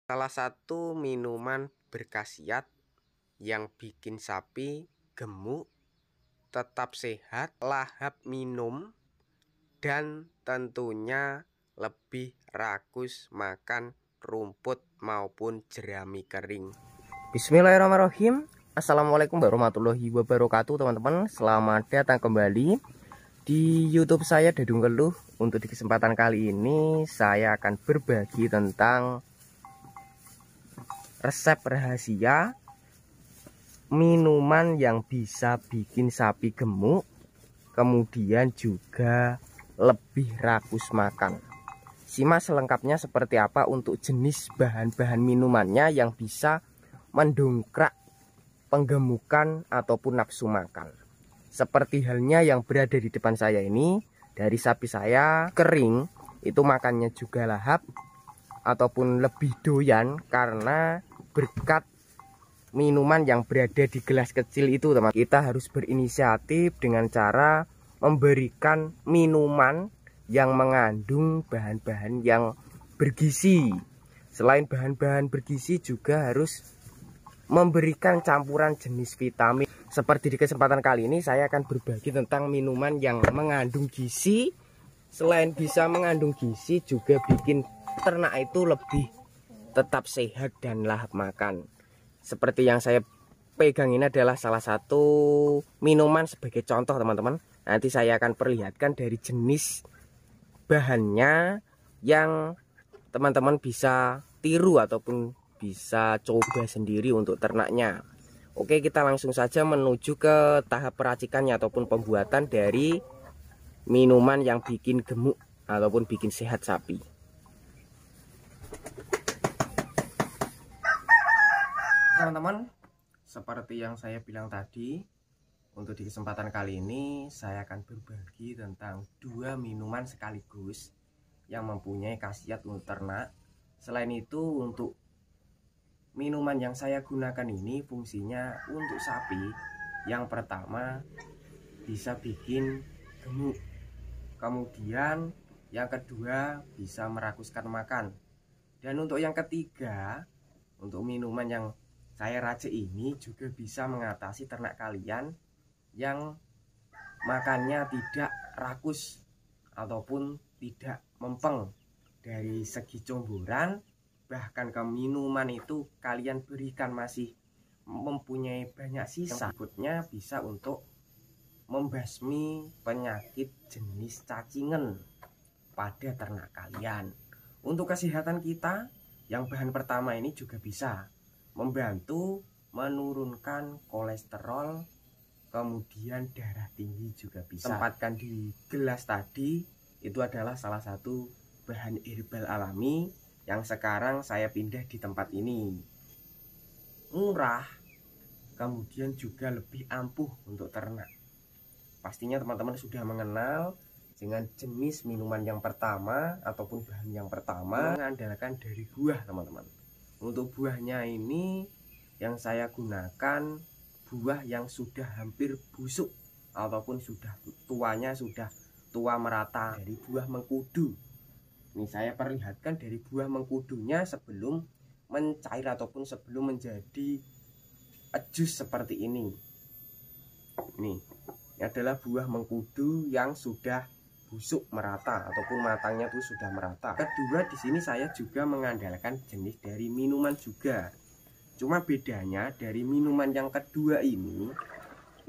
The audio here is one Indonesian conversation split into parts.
Salah satu minuman berkhasiat yang bikin sapi gemuk, tetap sehat, lahap minum, dan tentunya lebih rakus makan rumput maupun jerami kering. Bismillahirrahmanirrahim. Assalamualaikum warahmatullahi wabarakatuh, teman-teman. Selamat datang kembali di YouTube saya, Dadung Keluh. Untuk di kesempatan kali ini saya akan berbagi tentang resep rahasia minuman yang bisa bikin sapi gemuk, kemudian juga lebih rakus makan. Simak selengkapnya seperti apa untuk jenis bahan-bahan minumannya yang bisa mendongkrak penggemukan ataupun nafsu makan. Seperti halnya yang berada di depan saya ini, dari sapi saya kering, itu makannya juga lahap ataupun lebih doyan karena berkat minuman yang berada di gelas kecil itu, teman. Kita harus berinisiatif dengan cara memberikan minuman yang mengandung bahan-bahan yang bergizi. Selain bahan-bahan bergizi, juga harus memberikan campuran jenis vitamin. Seperti di kesempatan kali ini saya akan berbagi tentang minuman yang mengandung gizi. Selain bisa mengandung gizi, juga bikin ternak itu lebih tetap sehat dan lahap makan. Seperti yang saya pegang ini adalah salah satu minuman sebagai contoh, teman-teman. Nanti saya akan perlihatkan dari jenis bahannya yang teman-teman bisa tiru ataupun bisa coba sendiri untuk ternaknya. Oke, kita langsung saja menuju ke tahap peracikannya ataupun pembuatan dari minuman yang bikin gemuk ataupun bikin sehat sapi. Teman-teman, seperti yang saya bilang tadi, untuk di kesempatan kali ini saya akan berbagi tentang dua minuman sekaligus yang mempunyai khasiat untuk ternak. Selain itu, untuk minuman yang saya gunakan ini fungsinya untuk sapi. Yang pertama, bisa bikin gemuk. Kemudian yang kedua, bisa merakuskan makan. Dan untuk yang ketiga, untuk minuman yang saya racik ini juga bisa mengatasi ternak kalian yang makannya tidak rakus ataupun tidak mempeng dari segi comboran. Bahkan ke minuman itu kalian berikan masih mempunyai banyak sisa. Berikutnya bisa untuk membasmi penyakit jenis cacingan pada ternak kalian. Untuk kesehatan kita, yang bahan pertama ini juga bisa membantu menurunkan kolesterol, kemudian darah tinggi juga bisa. Tempatkan di gelas tadi, itu adalah salah satu bahan herbal alami yang sekarang saya pindah di tempat ini. Murah, kemudian juga lebih ampuh untuk ternak. Pastinya teman-teman sudah mengenal dengan jenis minuman yang pertama ataupun bahan yang pertama, mengandalkan dari buah, teman-teman. Untuk buahnya ini yang saya gunakan buah yang sudah hampir busuk ataupun sudah tuanya sudah tua merata, dari buah mengkudu. Ini saya perlihatkan dari buah mengkudunya sebelum mencair ataupun sebelum menjadi jus seperti ini. Ini adalah buah mengkudu yang sudah busuk merata ataupun matangnya itu sudah merata. Kedua, di sini saya juga mengandalkan jenis dari minuman juga. Cuma bedanya dari minuman yang kedua ini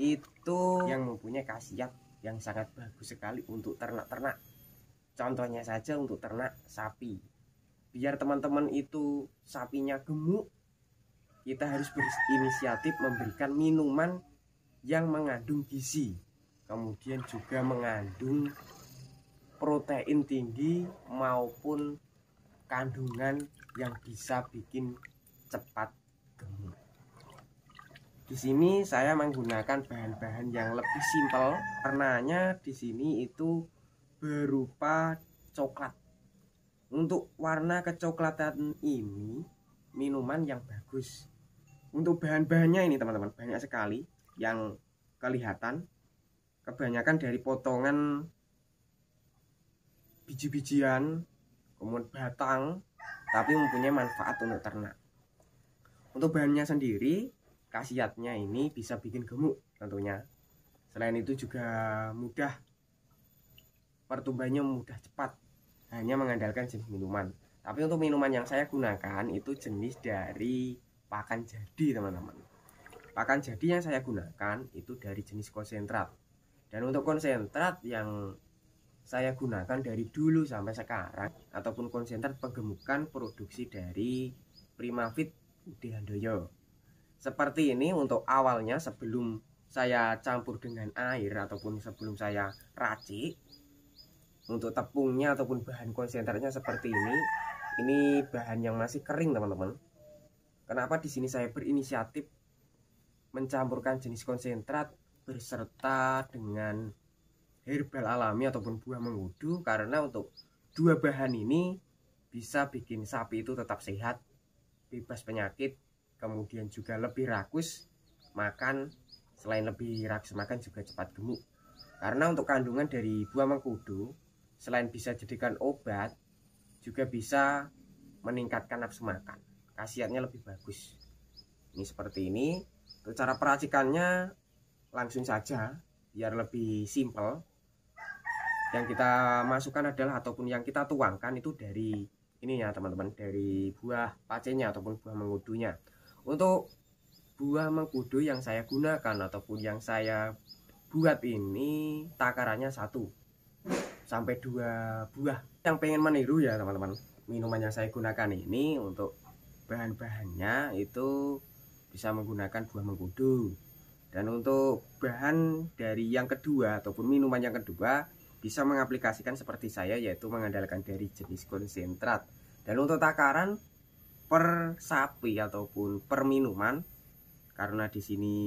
itu yang mempunyai khasiat yang sangat bagus sekali untuk ternak-ternak. Contohnya saja untuk ternak sapi. Biar teman-teman itu sapinya gemuk, kita harus berinisiatif memberikan minuman yang mengandung gizi, kemudian juga mengandung protein tinggi maupun kandungan yang bisa bikin cepat gemuk. Di sini saya menggunakan bahan-bahan yang lebih simpel. Warnanya di sini itu berupa coklat. Untuk warna kecoklatan ini minuman yang bagus. Untuk bahan-bahannya ini, teman-teman, banyak sekali yang kelihatan. Kebanyakan dari potongan biji-bijian, kemudian batang, tapi mempunyai manfaat untuk ternak. Untuk bahannya sendiri, khasiatnya ini bisa bikin gemuk tentunya. Selain itu juga mudah, pertumbuhannya mudah cepat, hanya mengandalkan jenis minuman. Tapi untuk minuman yang saya gunakan itu jenis dari pakan jadi teman-teman. Pakan jadi yang saya gunakan itu dari jenis konsentrat. Dan untuk konsentrat yang saya gunakan dari dulu sampai sekarang, ataupun konsentrat penggemukan produksi dari Primavit Ude Handoyo. Seperti ini untuk awalnya sebelum saya campur dengan air ataupun sebelum saya racik. Untuk tepungnya ataupun bahan konsentratnya seperti ini. Ini bahan yang masih kering teman-teman. Kenapa di sini saya berinisiatif mencampurkan jenis konsentrat berserta dengan herbal alami ataupun buah mengkudu, karena untuk dua bahan ini bisa bikin sapi itu tetap sehat, bebas penyakit, kemudian juga lebih rakus makan. Selain lebih rakus makan juga cepat gemuk, karena untuk kandungan dari buah mengkudu selain bisa jadikan obat juga bisa meningkatkan nafsu makan, khasiatnya lebih bagus. Ini seperti ini. Untuk cara peracikannya langsung saja biar lebih simpel. Yang kita masukkan adalah ataupun yang kita tuangkan itu dari ini ya teman-teman, dari buah pacenya ataupun buah mengkudunya. Untuk buah mengkudu yang saya gunakan ataupun yang saya buat ini takarannya 1 sampai 2 buah. Yang pengen meniru ya teman-teman, minuman yang saya gunakan ini untuk bahan-bahannya itu bisa menggunakan buah mengkudu. Dan untuk bahan dari yang kedua ataupun minuman yang kedua bisa mengaplikasikan seperti saya, yaitu mengandalkan dari jenis konsentrat. Dan untuk takaran per sapi ataupun per minuman, karena di sini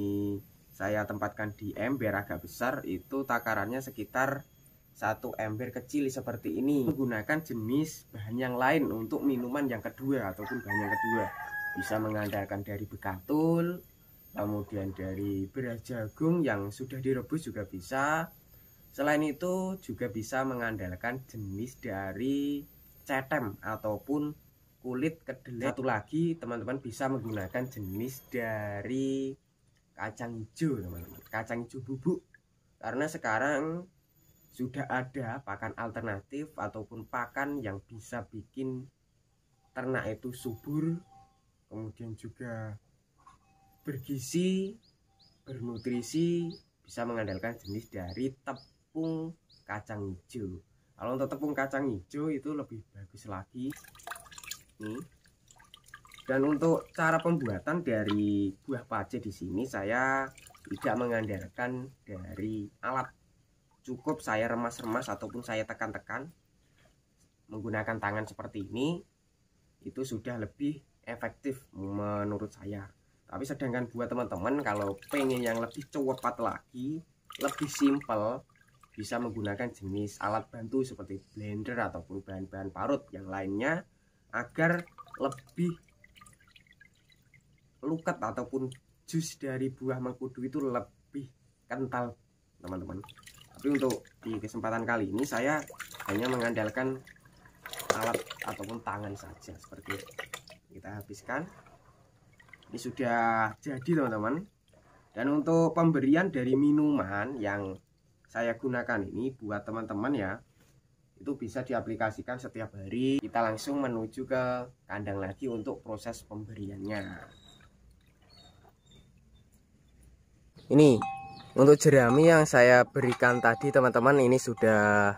saya tempatkan di ember agak besar, itu takarannya sekitar 1 ember kecil seperti ini. Menggunakan jenis bahan yang lain untuk minuman yang kedua ataupun bahan yang kedua bisa mengandalkan dari bekatul, kemudian dari beras jagung yang sudah direbus juga bisa. Selain itu juga bisa mengandalkan jenis dari cetem ataupun kulit kedelai. Satu lagi teman-teman bisa menggunakan jenis dari kacang hijau teman-teman, kacang hijau bubuk, karena sekarang sudah ada pakan alternatif ataupun pakan yang bisa bikin ternak itu subur, kemudian juga bergizi, bernutrisi, bisa mengandalkan jenis dari tepung kacang hijau. Kalau untuk tepung kacang hijau itu lebih bagus lagi nih. Dan untuk cara pembuatan dari buah pace di sini saya tidak mengandalkan dari alat. Cukup saya remas-remas ataupun saya tekan-tekan menggunakan tangan seperti ini, itu sudah lebih efektif menurut saya. Tapi sedangkan buat teman-teman kalau pengen yang lebih cepat lagi, lebih simpel, bisa menggunakan jenis alat bantu seperti blender ataupun bahan-bahan parut yang lainnya agar lebih lukat ataupun jus dari buah mengkudu itu lebih kental teman-teman. Tapi untuk di kesempatan kali ini saya hanya mengandalkan alat ataupun tangan saja seperti itu. Kita habiskan. Ini sudah jadi teman-teman. Dan untuk pemberian dari minuman yang saya gunakan ini buat teman-teman ya, itu bisa diaplikasikan setiap hari. Kita langsung menuju ke kandang lagi untuk proses pemberiannya. Ini untuk jerami yang saya berikan tadi teman-teman, ini sudah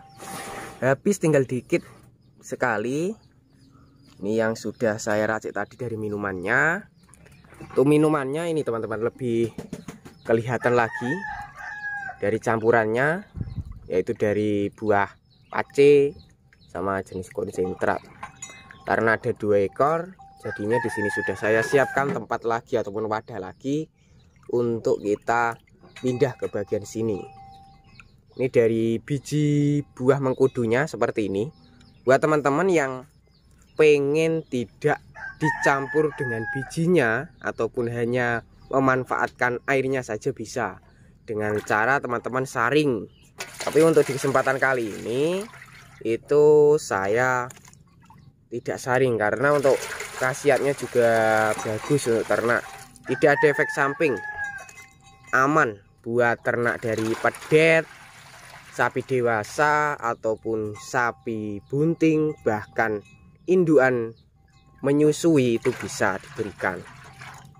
habis, tinggal dikit sekali. Ini yang sudah saya racik tadi dari minumannya. Untuk minumannya ini teman-teman lebih kelihatan lagi dari campurannya, yaitu dari buah pace sama jenis konsentrat. Karena ada 2 ekor, jadinya di sini sudah saya siapkan tempat lagi ataupun wadah lagi untuk kita pindah ke bagian sini. Ini dari biji buah mengkudunya seperti ini. Buat teman-teman yang pengen tidak dicampur dengan bijinya ataupun hanya memanfaatkan airnya saja bisa dengan cara teman-teman saring. Tapi untuk di kesempatan kali ini itu saya tidak saring, karena untuk khasiatnya juga bagus untuk ternak, tidak ada efek samping, aman buat ternak dari pedet, sapi dewasa ataupun sapi bunting, bahkan indukan menyusui itu bisa diberikan.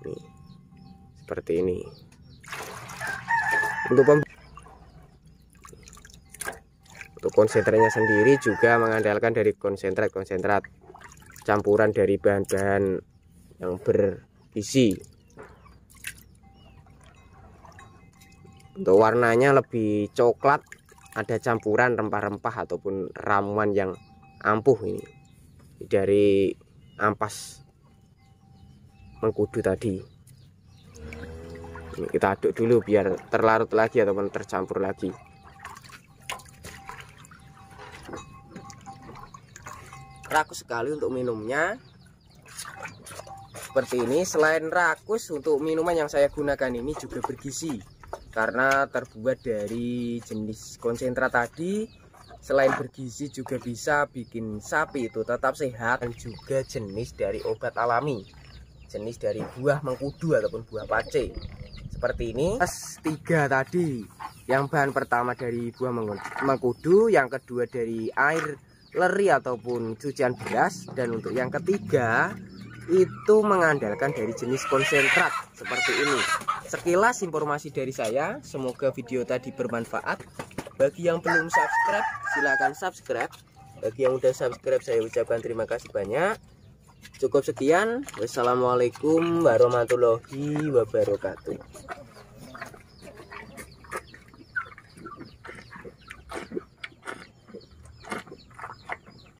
Nih, seperti ini. Untuk konsentratnya sendiri juga mengandalkan dari konsentrat campuran dari bahan-bahan yang bergizi. Untuk warnanya lebih coklat, ada campuran rempah-rempah ataupun ramuan yang ampuh ini dari ampas mengkudu tadi. Ini kita aduk dulu biar terlarut lagi ataupun tercampur lagi. Rakus sekali untuk minumnya seperti ini. Selain rakus, untuk minuman yang saya gunakan ini juga bergizi karena terbuat dari jenis konsentrat tadi. Selain bergizi juga bisa bikin sapi itu tetap sehat, dan juga jenis dari obat alami, jenis dari buah mengkudu ataupun buah pace seperti ini. Tiga tadi, yang bahan pertama dari buah mengkudu, yang kedua dari air leri ataupun cucian beras, dan untuk yang ketiga itu mengandalkan dari jenis konsentrat seperti ini. Sekilas informasi dari saya, semoga video tadi bermanfaat. Bagi yang belum subscribe, silahkan subscribe. Bagi yang udah subscribe, saya ucapkan terima kasih banyak. Cukup sekian, wassalamualaikum warahmatullahi wabarakatuh.